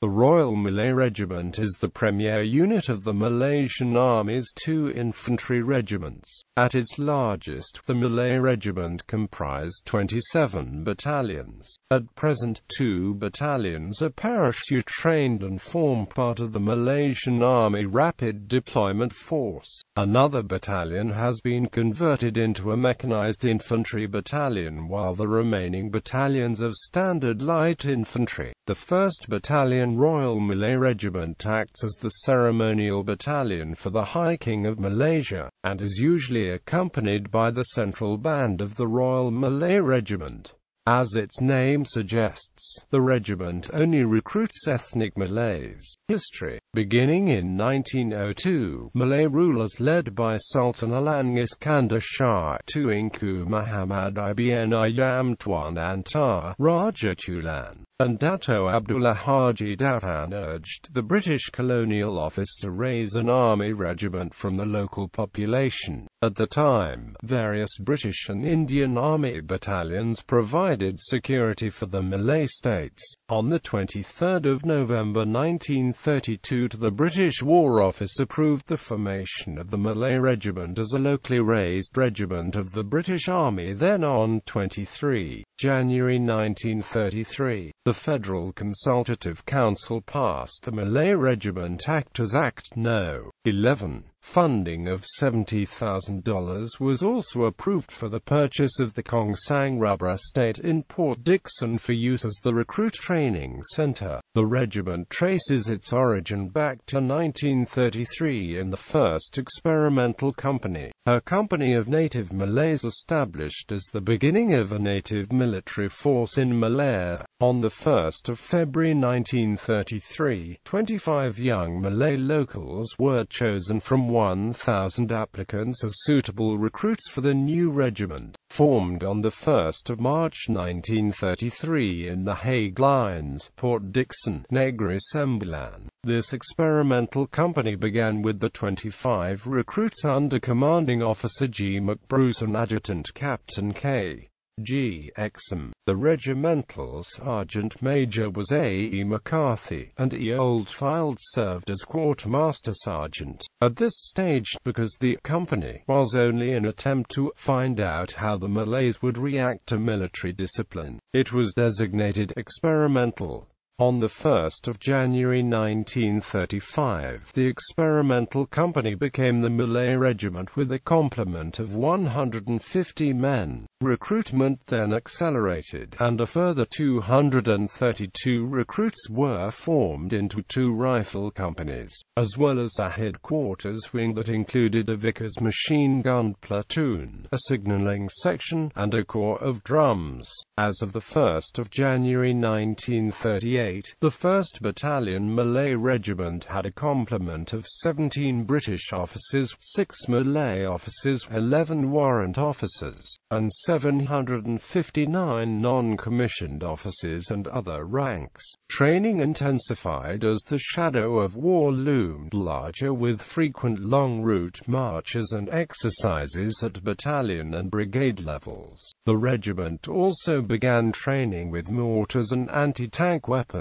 The Royal Malay Regiment is the premier unit of the Malaysian Army's two infantry regiments. At its largest, the Malay Regiment comprised 27 battalions. At present, 2 battalions are parachute-trained and form part of the Malaysian Army Rapid Deployment Force. Another battalion has been converted into a mechanised infantry battalion, while the remaining battalions of standard light infantry. The 1st Battalion Royal Malay Regiment acts as the ceremonial battalion for the High King of Malaysia, and is usually accompanied by the central band of the Royal Malay Regiment. As its name suggests, the regiment only recruits ethnic Malays. History. Beginning in 1902, Malay rulers led by Sultan Alang Iskandar Shah, Tuanku Muhammad Ibn Ayam Tuan Antar, Raja Tulan, and Dato Abdullah Haji Datan urged the British Colonial Office to raise an army regiment from the local population. At the time, various British and Indian Army battalions provided security for the Malay states. On the 23rd of November 1932, the British War Office approved the formation of the Malay Regiment as a locally raised regiment of the British Army. Then on 23 January 1933, the Federal Consultative Council passed the Malay Regiment Act as Act No. 11. Funding of $70,000 was also approved for the purchase of the Kongsang Rubber Estate in Port Dickson for use as the recruit training center. The regiment traces its origin back to 1933 in the 1st Experimental Company, a company of native Malays established as the beginning of a native military force in Malaya. On the 1st of February 1933, 25 young Malay locals were chosen from 1,000 applicants as suitable recruits for the new regiment, formed on the 1st of March 1933 in the Hague Lines, Port Dickson, Negeri Sembilan. This experimental company began with the 25 recruits under commanding officer G. McBruce and adjutant captain K. G. Exum. The regimental sergeant major was A. E. McCarthy, and E. Oldfield served as quartermaster sergeant. At this stage, because the company was only an attempt to find out how the Malays would react to military discipline, it was designated experimental. On the 1st of January 1935, the experimental company became the Malay Regiment with a complement of 150 men. Recruitment then accelerated, and a further 232 recruits were formed into 2 rifle companies, as well as a headquarters wing that included a Vickers machine gun platoon, a signalling section, and a corps of drums. As of the 1st of January 1938, the 1st Battalion Malay Regiment had a complement of 17 British officers, 6 Malay officers, 11 warrant officers, and 759 non-commissioned officers and other ranks. Training intensified as the shadow of war loomed larger, with frequent long route marches and exercises at battalion and brigade levels. The regiment also began training with mortars and anti-tank weapons.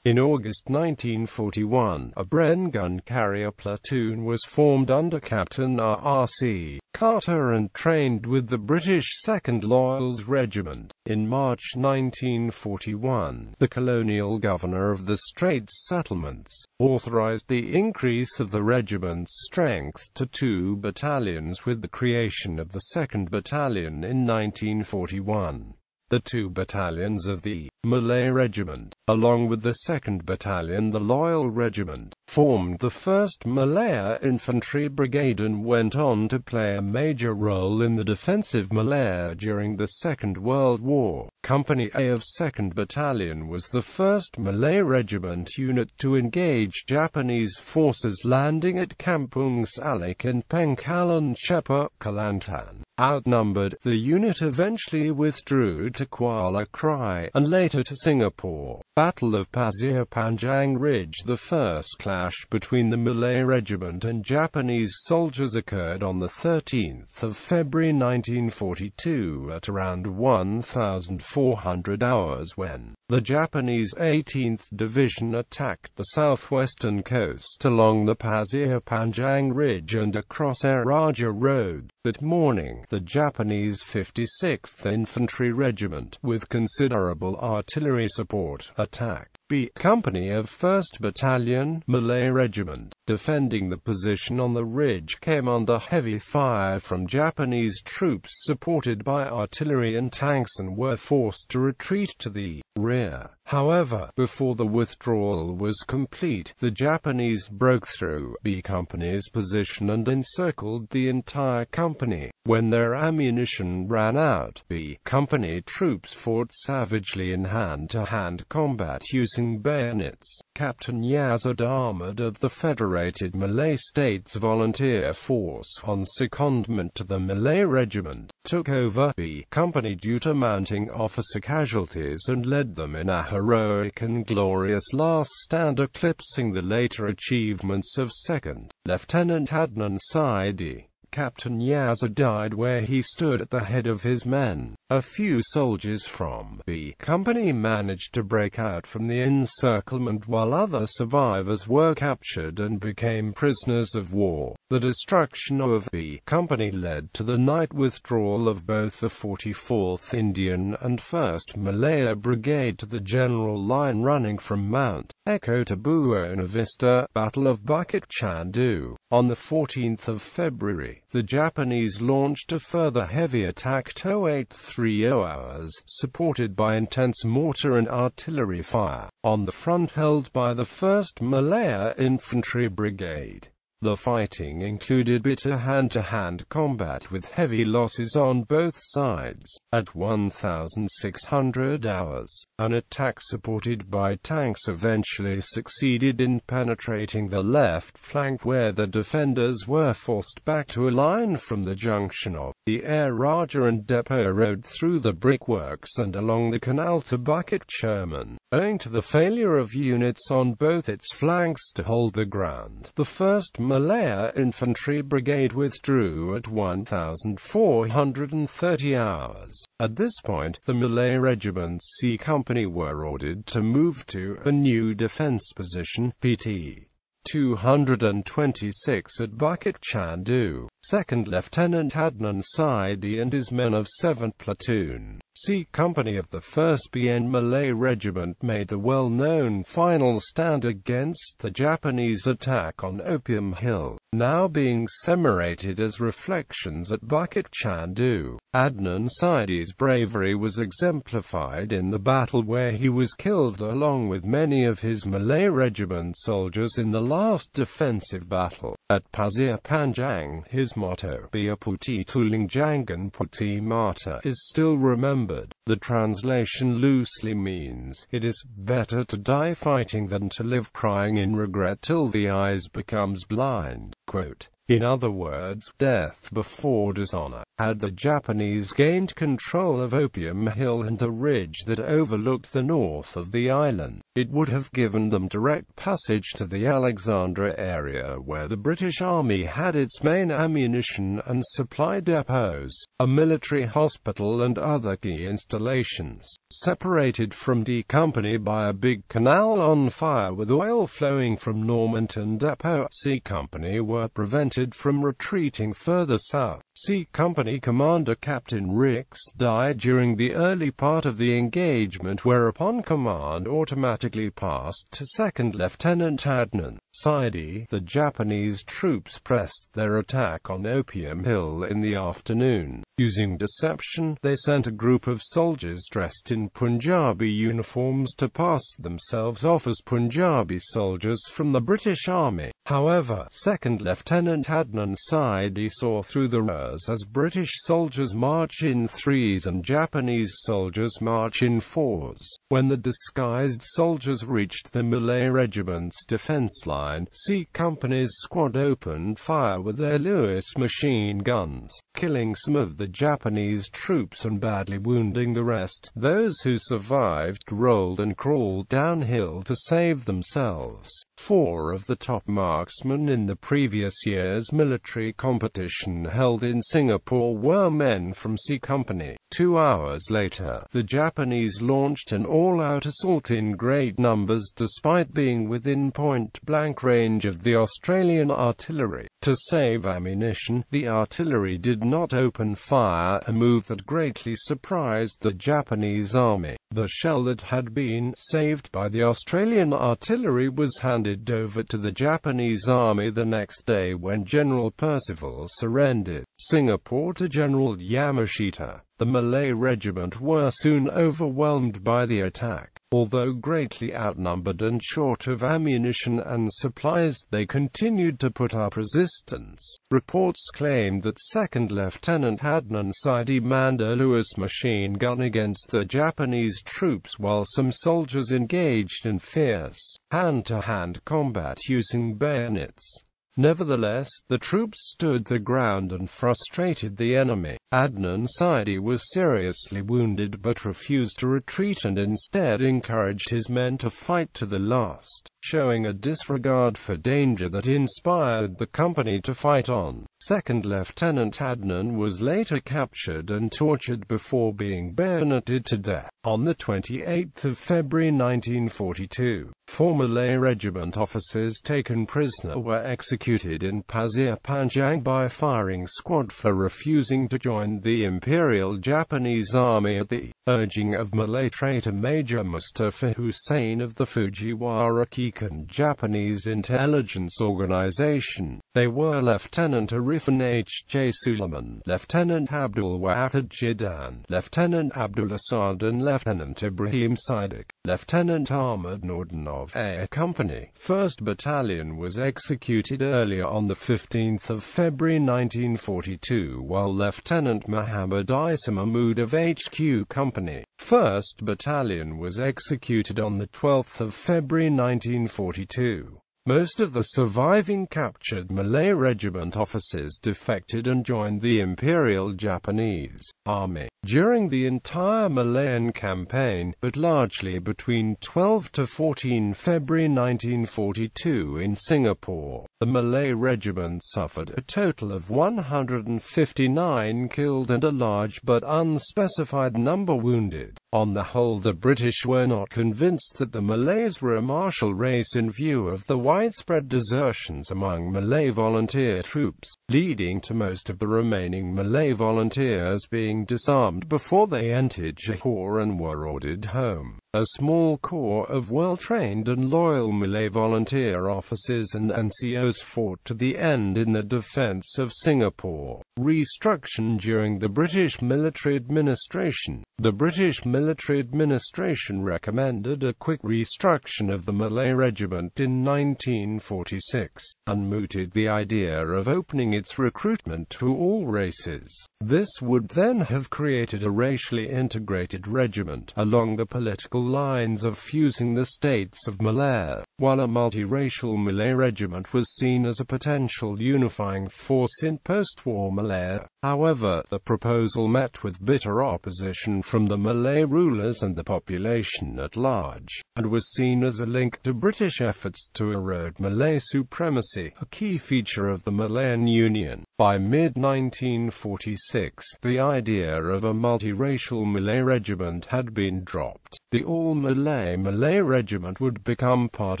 In August 1941, a Bren gun carrier platoon was formed under Captain R.C. Carter and trained with the British 2nd Loyals Regiment. In March 1941, the colonial governor of the Straits Settlements authorized the increase of the regiment's strength to 2 battalions with the creation of the 2nd Battalion in 1941. The 2 battalions of the Malay Regiment, along with the 2nd Battalion, the Loyal Regiment, formed the 1st Malaya Infantry Brigade and went on to play a major role in the defense of Malaya during the Second World War. Company A of 2nd Battalion was the 1st Malay Regiment unit to engage Japanese forces landing at Kampung Salik in Pangkalan Chepa, Kelantan. Outnumbered, the unit eventually withdrew to Kuala Krai, and later to Singapore. Battle of Pazzia Panjang Ridge. The first clash between the Malay Regiment and Japanese soldiers occurred on the 13th of February 1942 at around 1,400 hours when the Japanese 18th Division attacked the southwestern coast along the Pazzia-Panjang Ridge and across Air Raja Road. That morning, the Japanese 56th Infantry Regiment, with considerable artillery support, attacked B Company of 1st Battalion, Malay Regiment. Defending the position on the ridge came under heavy fire from Japanese troops supported by artillery and tanks and were forced to retreat to the rear. However, before the withdrawal was complete, the Japanese broke through B Company's position and encircled the entire company. When their ammunition ran out, B Company troops fought savagely in hand-to-hand combat using bayonets. Captain Yazid Ahmad of the Federated Malay States Volunteer Force, on secondment to the Malay Regiment, took over B Company due to mounting officer casualties and led them in a heroic and glorious last stand, eclipsing the later achievements of 2nd Lieutenant Adnan Saidi. Captain Yazid died where he stood at the head of his men. A few soldiers from B Company managed to break out from the encirclement while other survivors were captured and became prisoners of war. The destruction of B Company led to the night withdrawal of both the 44th Indian and 1st Malaya Brigade to the general line running from Mount Echo to Buona Vista. Battle of Bukit Chandu. On the 14th of February, the Japanese launched a further heavy attack 0830 hours, supported by intense mortar and artillery fire, on the front held by the 1st Malaya Infantry Brigade. The fighting included bitter hand-to-hand combat with heavy losses on both sides. At 1600 hours, an attack supported by tanks eventually succeeded in penetrating the left flank, where the defenders were forced back to a line from the junction of the Air Raja and Depot Road through the brickworks and along the canal to Bukit Cherman. Owing to the failure of units on both its flanks to hold the ground, the 1st Malaya Infantry Brigade withdrew at 1430 hours. At this point, the Malay Regiment's C Company were ordered to move to a new defense position, PT 226 at Bukit Chandu. 2nd Lieutenant Adnan Saidi and his men of 7th Platoon, C Company of the 1st BN Malay Regiment made the well-known final stand against the Japanese attack on Opium Hill, now being commemorated as reflections at Bukit Chandu. Adnan Saidi's bravery was exemplified in the battle, where he was killed along with many of his Malay Regiment soldiers in the last defensive battle. At Pazzia Panjang, his motto, Bia Puti Tuling Jangan Puti Mata, is still remembered. The translation loosely means, it is better to die fighting than to live crying in regret till the eyes becomes blind. Quote, in other words, death before dishonor. Had the Japanese gained control of Opium Hill and the ridge that overlooked the north of the island, it would have given them direct passage to the Alexandra area, where the British Army had its main ammunition and supply depots, a military hospital and other key installations. Separated from D Company by a big canal on fire with oil flowing from Normanton Depot, C Company were prevented from retreating further south. C Company Commander Captain Rix died during the early part of the engagement, whereupon command automatically passed to 2nd Lieutenant Adnan Saidi. The Japanese troops pressed their attack on Opium Hill in the afternoon. Using deception, they sent a group of soldiers dressed in Punjabi uniforms to pass themselves off as Punjabi soldiers from the British Army. However, 2nd Lieutenant Adnan Saidi saw through the ruse, as British soldiers march in threes and Japanese soldiers march in fours. When the disguised soldiers reached the Malay Regiment's defense line, C Company's squad opened fire with their Lewis machine guns, killing some of the Japanese troops and badly wounding the rest. Those who survived rolled and crawled downhill to save themselves. 4 of the top marksmen in the previous year's military competition held in Singapore were men from C Company. 2 hours later, the Japanese launched an all-out assault in great numbers despite being within point-blank range of the Australian artillery. To save ammunition, the artillery did not open fire, a move that greatly surprised the Japanese army. The shell that had been saved by the Australian artillery was handed over to the Japanese army the next day when General Percival surrendered Singapore to General Yamashita. The Malay Regiment were soon overwhelmed by the attack. Although greatly outnumbered and short of ammunition and supplies, they continued to put up resistance. Reports claimed that 2nd Lieutenant Adnan Saidi manned a Lewis machine gun against the Japanese troops while some soldiers engaged in fierce hand-to-hand combat using bayonets. Nevertheless, the troops stood their ground and frustrated the enemy. Adnan Saidi was seriously wounded but refused to retreat and instead encouraged his men to fight to the last, showing a disregard for danger that inspired the company to fight on. 2nd Lieutenant Adnan was later captured and tortured before being bayoneted to death. On the 28th of February 1942, 4 Malay Regiment officers taken prisoner were executed in Pazzia, Panjang by a firing squad for refusing to join the Imperial Japanese Army at the urging of Malay traitor Major Mustafa Hussain of the Fujiwara Kikun Japanese Intelligence Organization. They were Lieutenant Arifin H. J. Suleiman, Lieutenant Abdul Wahid Jidan, Lieutenant Abdul Asad and Lieutenant Ibrahim Siddiq. Lieutenant Ahmad Nordin of A Company, 1st Battalion was executed earlier on the 15th of February 1942, while Lieutenant Muhammad Isa Mahmud of HQ Company, 1st Battalion was executed on the 12th of February 1942. Most of the surviving captured Malay Regiment officers defected and joined the Imperial Japanese Army during the entire Malayan campaign, but largely between 12 to 14 February 1942 in Singapore. The Malay Regiment suffered a total of 159 killed and a large but unspecified number wounded. On the whole, the British were not convinced that the Malays were a martial race in view of the widespread desertions among Malay volunteer troops, leading to most of the remaining Malay volunteers being disarmed before they entered Johor and were ordered home. A small corps of well-trained and loyal Malay volunteer officers and NCOs fought to the end in the defense of Singapore. Restructuring during the British military administration. The British military administration recommended a quick restructuring of the Malay Regiment in 1946, and mooted the idea of opening its recruitment to all races. This would then have created a racially integrated regiment, along the political lines of fusing the states of Malaya, while a multiracial Malay regiment was seen as a potential unifying force in post-war Malaya. However, the proposal met with bitter opposition from the Malay rulers and the population at large, and was seen as a link to British efforts to erode Malay supremacy, a key feature of the Malayan Union. By mid-1946, the idea of a multiracial Malay regiment had been dropped. The all-Malay Malay Regiment would become part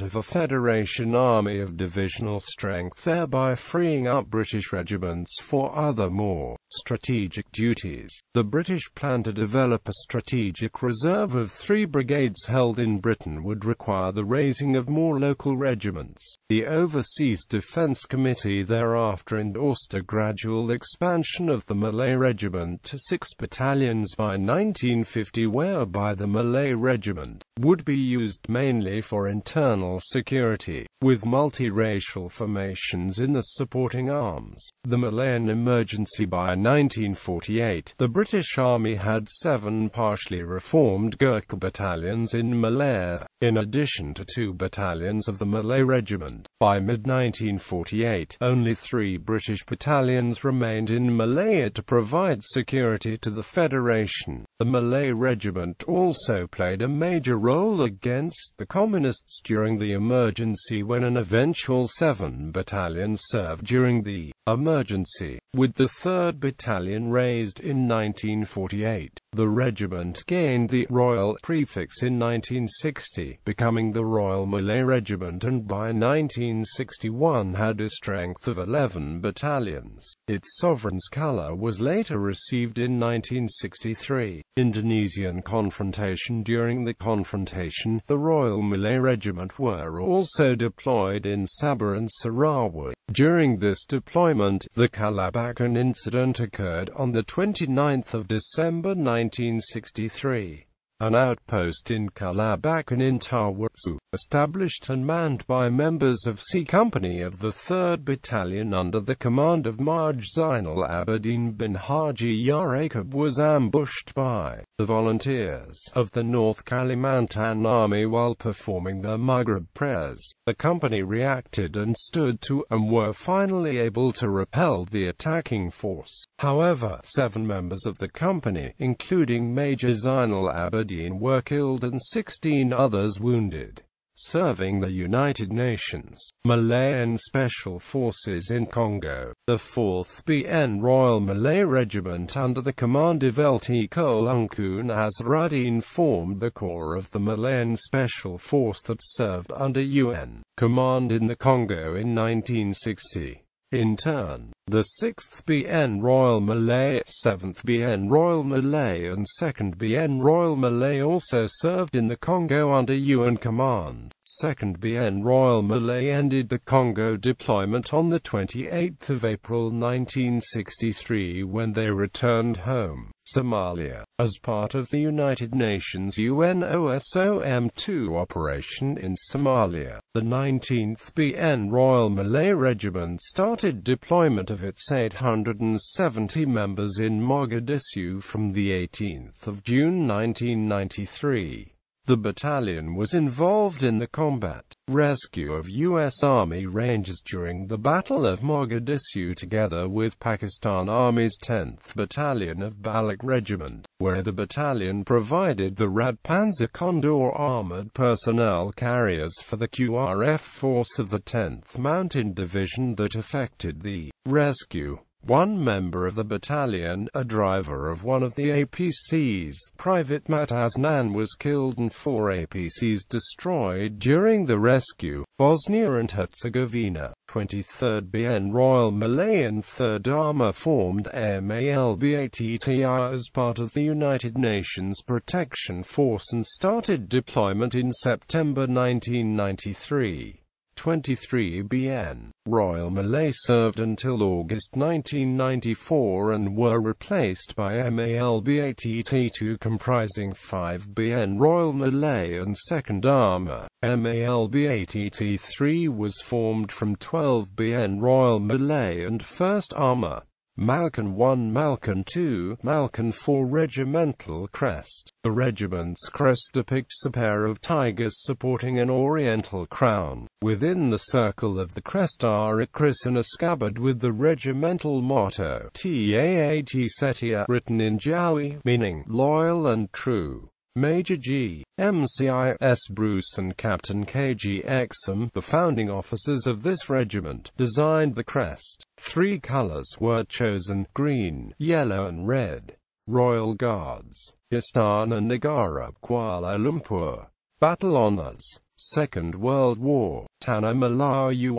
of a Federation Army of divisional strength, thereby freeing up British regiments for other more strategic duties. The British plan to develop a strategic reserve of 3 brigades held in Britain would require the raising of more local regiments. The Overseas Defence Committee thereafter endorsed a gradual expansion of the Malay Regiment to 6 battalions by 1950, whereby the Malay Regiment would be used mainly for internal security, with multiracial formations in the supporting arms. The Malayan Emergency. By 1948, the British Army had 7 partially reformed Gurkha battalions in Malaya, in addition to 2 battalions of the Malay Regiment. By mid-1948, only 3 British battalions remained in Malaya to provide security to the Federation. The Malay Regiment also played a major role against the Communists during the emergency, when an eventual 7 battalions served during the emergency, with the 3rd Battalion raised in 1948. The regiment gained the Royal prefix in 1960, becoming the Royal Malay Regiment, and by 1961 had a strength of 11 battalions. Its sovereign's colour was later received in 1963. Indonesian Confrontation. During the confrontation, the Royal Malay Regiment were also deployed in Sabah and Sarawak. During this deployment, the Kalabakan incident occurred on the 29th of December 1963. An outpost in Kalabakan in Tawasu, established and manned by members of C Company of the 3rd Battalion under the command of Maj Zainal Abidin bin Haji Yarakub, was ambushed by the volunteers of the North Kalimantan Army while performing their Maghrib prayers. The company reacted and stood to, and were finally able to repel the attacking force. However, 7 members of the company, including Major Zainal Abidin, were killed and 16 others wounded. Serving the United Nations Malayan Special Forces in Congo, the 4th BN Royal Malay Regiment under the command of Lt Col Ungkun Azharuddin formed the core of the Malayan Special Force that served under UN command in the Congo in 1960. In turn, the 6th BN Royal Malay, 7th BN Royal Malay and 2nd BN Royal Malay also served in the Congo under UN command. 2nd BN Royal Malay ended the Congo deployment on the 28th of April 1963 when they returned home, Somalia, as part of the United Nations UNOSOM2 operation in Somalia. The 19th BN Royal Malay Regiment started deployment of its 870 members in Mogadishu from the 18th of June 1993. The battalion was involved in the combat rescue of U.S. Army Rangers during the Battle of Mogadishu together with Pakistan Army's 10th Battalion of Balak Regiment, where the battalion provided the Rad Panzer Condor armoured personnel carriers for the QRF force of the 10th Mountain Division that effected the rescue. One member of the battalion, a driver of one of the APCs, Private Mataznan, was killed and 4 APCs destroyed during the rescue. Bosnia and Herzegovina, 23rd BN Royal Malay and 3rd Armour formed MALBATTR as part of the United Nations Protection Force and started deployment in September 1993. 23 BN Royal Malay served until August 1994 and were replaced by MALBATT2 comprising 5 BN Royal Malay and 2nd Armour. MALBATT3 was formed from 12 BN Royal Malay and 1st Armour. Malcan 1, Malcan 2, Malcan 4 Regimental Crest. The regiment's crest depicts a pair of tigers supporting an oriental crown. Within the circle of the crest are a kris and a scabbard with the regimental motto T'At Setia written in Jawi, meaning loyal and true. Major G. MCIS Bruce and Captain KG Exum, the founding officers of this regiment, designed the crest. 3 colors were chosen: green, yellow and red. Royal Guards, Istana Negara, Kuala Lumpur. Battle Honours, Second World War, Tanah Melayu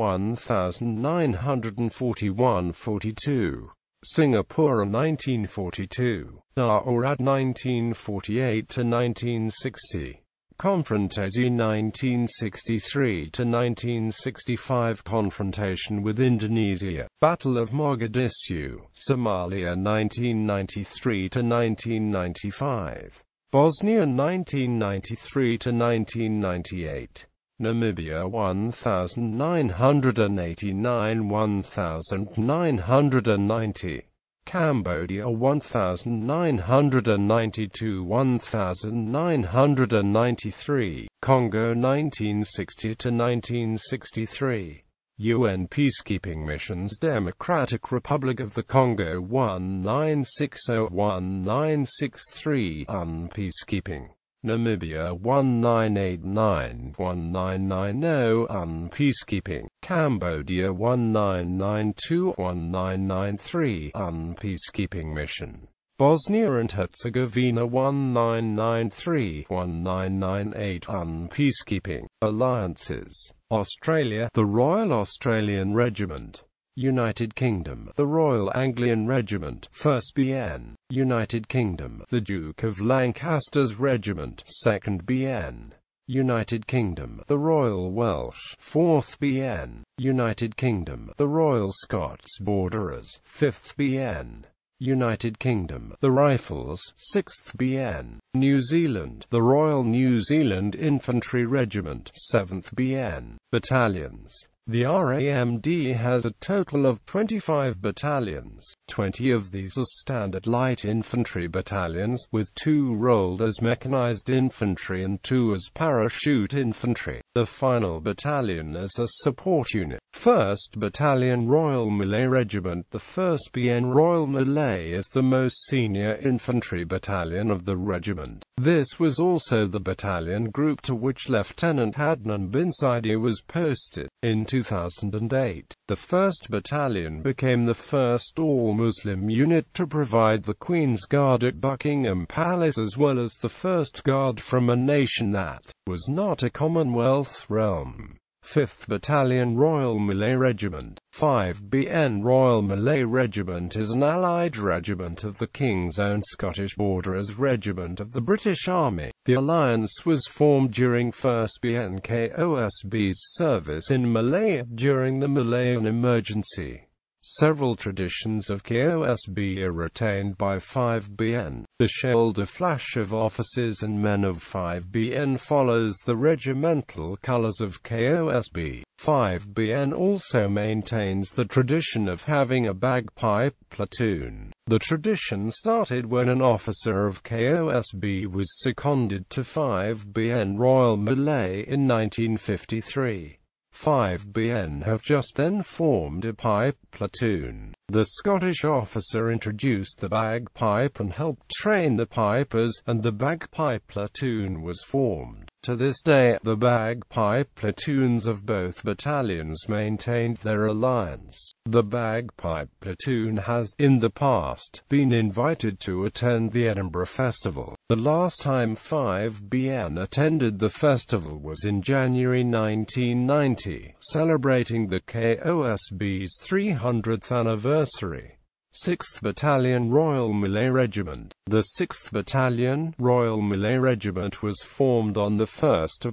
1941-42. Singapore 1942, Daurad 1948-1960, Confrontation 1963-1965, Confrontation with Indonesia, Battle of Mogadishu, Somalia 1993-1995, Bosnia 1993-1998. Namibia 1989-1990, Cambodia 1992-1993, Congo 1960-1963. UN Peacekeeping Missions: Democratic Republic of the Congo 1960-1963 Peacekeeping. Namibia 1989-1990 Peacekeeping. Cambodia 1992-1993 Peacekeeping Mission. Bosnia and Herzegovina 1993-1998 Peacekeeping. Alliances: Australia, the Royal Australian Regiment. United Kingdom, the Royal Anglian Regiment, 1st BN. United Kingdom, the Duke of Lancaster's Regiment, 2nd BN. United Kingdom, the Royal Welsh, 4th BN. United Kingdom, the Royal Scots Borderers, 5th BN. United Kingdom, the Rifles, 6th BN. New Zealand, the Royal New Zealand Infantry Regiment, 7th BN. Battalions: the RAMD has a total of 25 battalions. 20 of these are standard light infantry battalions, with 2 rolled as mechanized infantry and 2 as parachute infantry. The final battalion is a support unit. 1st Battalion Royal Malay Regiment. The 1st BN Royal Malay is the most senior infantry battalion of the regiment. This was also the battalion group to which Lieutenant Adnan bin Saidi was posted. In 2008, the 1st Battalion became the first all-Muslim unit to provide the Queen's Guard at Buckingham Palace, as well as the first guard from a nation that was not a Commonwealth realm. 5th Battalion Royal Malay Regiment. 5BN Royal Malay Regiment is an allied regiment of the King's Own Scottish Borderers Regiment of the British Army. The alliance was formed during 1st BN KOSB's service in Malaya during the Malayan Emergency. Several traditions of KOSB are retained by 5BN. The shoulder flash of officers and men of 5BN follows the regimental colours of KOSB. 5BN also maintains the tradition of having a bagpipe platoon. The tradition started when an officer of KOSB was seconded to 5BN Royal Malay in 1953. 5BN have just then formed a pipe platoon. The Scottish officer introduced the bagpipe and helped train the pipers, and the bagpipe platoon was formed. To this day, the bagpipe platoons of both battalions maintained their alliance. The bagpipe platoon has, in the past, been invited to attend the Edinburgh Festival. The last time 5BN attended the festival was in January 1990, celebrating the KOSB's 300th anniversary. 6th Battalion Royal Malay Regiment. The 6th Battalion Royal Malay Regiment was formed on 1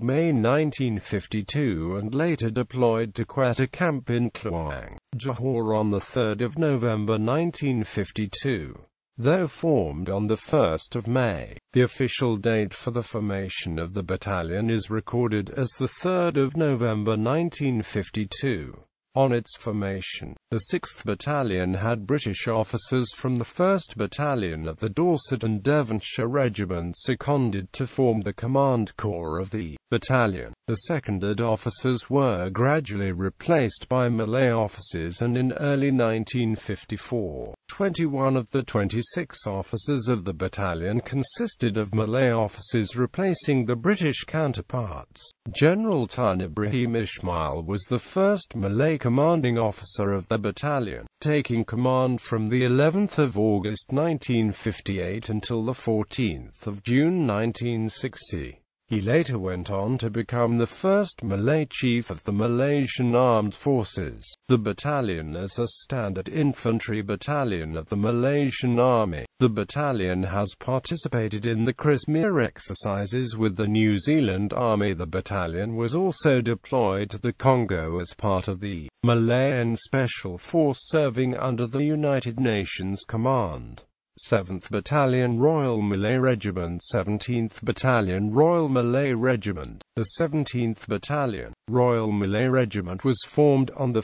May 1952 and later deployed to Quetta Camp in Kluang, Johor on 3 November 1952. Though formed on 1 May, the official date for the formation of the battalion is recorded as 3 November 1952. On its formation, the 6th Battalion had British officers from the 1st Battalion of the Dorset and Devonshire Regiments seconded to form the command corps of the battalion. The seconded officers were gradually replaced by Malay officers, and in early 1954, 21 of the 26 officers of the battalion consisted of Malay officers, replacing the British counterparts. General Tun Ibrahim Ismail was the first Malay commanding officer of the battalion, taking command from the 11th of August 1958 until the 14th of June 1960. He later went on to become the first Malay chief of the Malaysian Armed Forces. The battalion is a standard infantry battalion of the Malaysian Army. The battalion has participated in the Crimea exercises with the New Zealand Army. The battalion was also deployed to the Congo as part of the Malayan Special Force serving under the United Nations Command. 7th Battalion Royal Malay Regiment. 17th Battalion Royal Malay Regiment. The 17th Battalion Royal Malay Regiment was formed on 1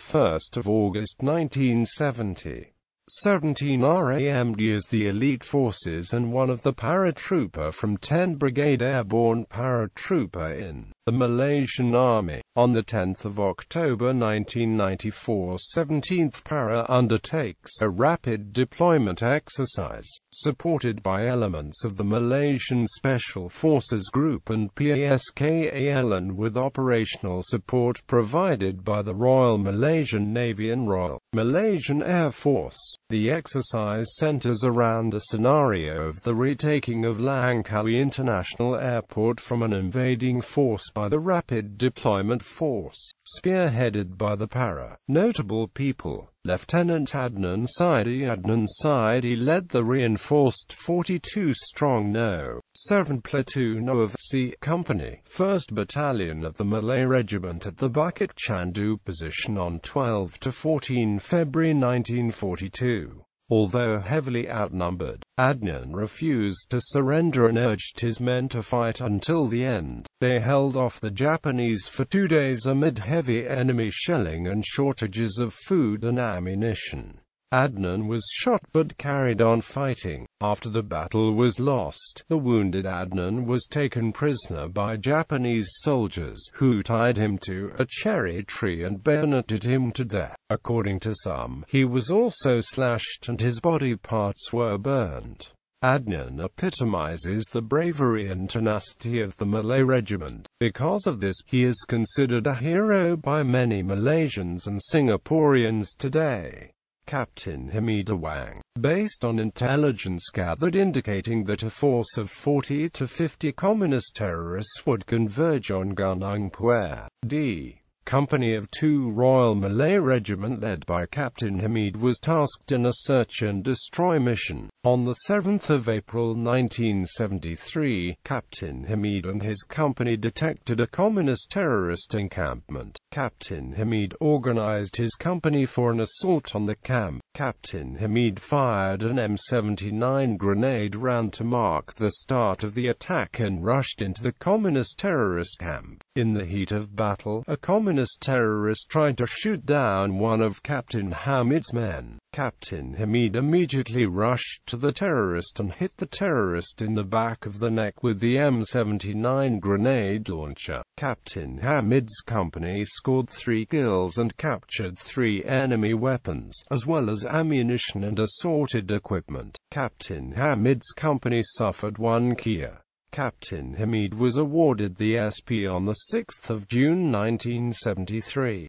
August 1970. 17 RAMD is the elite forces and one of the paratrooper from 10 Brigade Airborne Paratrooper in The Malaysian Army. On 10 October 1994, 17th Para undertakes a rapid deployment exercise, supported by elements of the Malaysian Special Forces Group and PASKAL, and with operational support provided by the Royal Malaysian Navy and Royal Malaysian Air Force. The exercise centers around a scenario of the retaking of Langkawi International Airport from an invading force by the Rapid Deployment Force, spearheaded by the Para. Notable people: Lieutenant Adnan Saidi. Adnan Saidi led the reinforced 42-strong No. 7 Platoon of C Company, 1st Battalion of the Malay Regiment at the Bukit Chandu position on 12 to 14 February 1942. Although heavily outnumbered, Adnan refused to surrender and urged his men to fight until the end. They held off the Japanese for 2 days amid heavy enemy shelling and shortages of food and ammunition. Adnan was shot but carried on fighting. After the battle was lost, the wounded Adnan was taken prisoner by Japanese soldiers, who tied him to a cherry tree and bayoneted him to death. According to some, he was also slashed and his body parts were burned. Adnan epitomizes the bravery and tenacity of the Malay Regiment. Because of this, he is considered a hero by many Malaysians and Singaporeans today. Captain Hamida Wang. Based on intelligence gathered indicating that a force of 40 to 50 communist terrorists would converge on Gunung Puer, D. Company of 2 Royal Malay Regiment led by Captain Hamid was tasked in a search and destroy mission. On 7 April 1973, Captain Hamid and his company detected a communist terrorist encampment. Captain Hamid organized his company for an assault on the camp. Captain Hamid fired an M79 grenade round to mark the start of the attack and rushed into the communist terrorist camp. In the heat of battle, a communist terrorist tried to shoot down one of Captain Hamid's men. Captain Hamid immediately rushed to the terrorist and hit the terrorist in the back of the neck with the M79 grenade launcher. Captain Hamid's company scored 3 kills and captured 3 enemy weapons, as well as ammunition and assorted equipment. Captain Hamid's company suffered 1 kill. Captain Hamid was awarded the SP on 6 June 1973.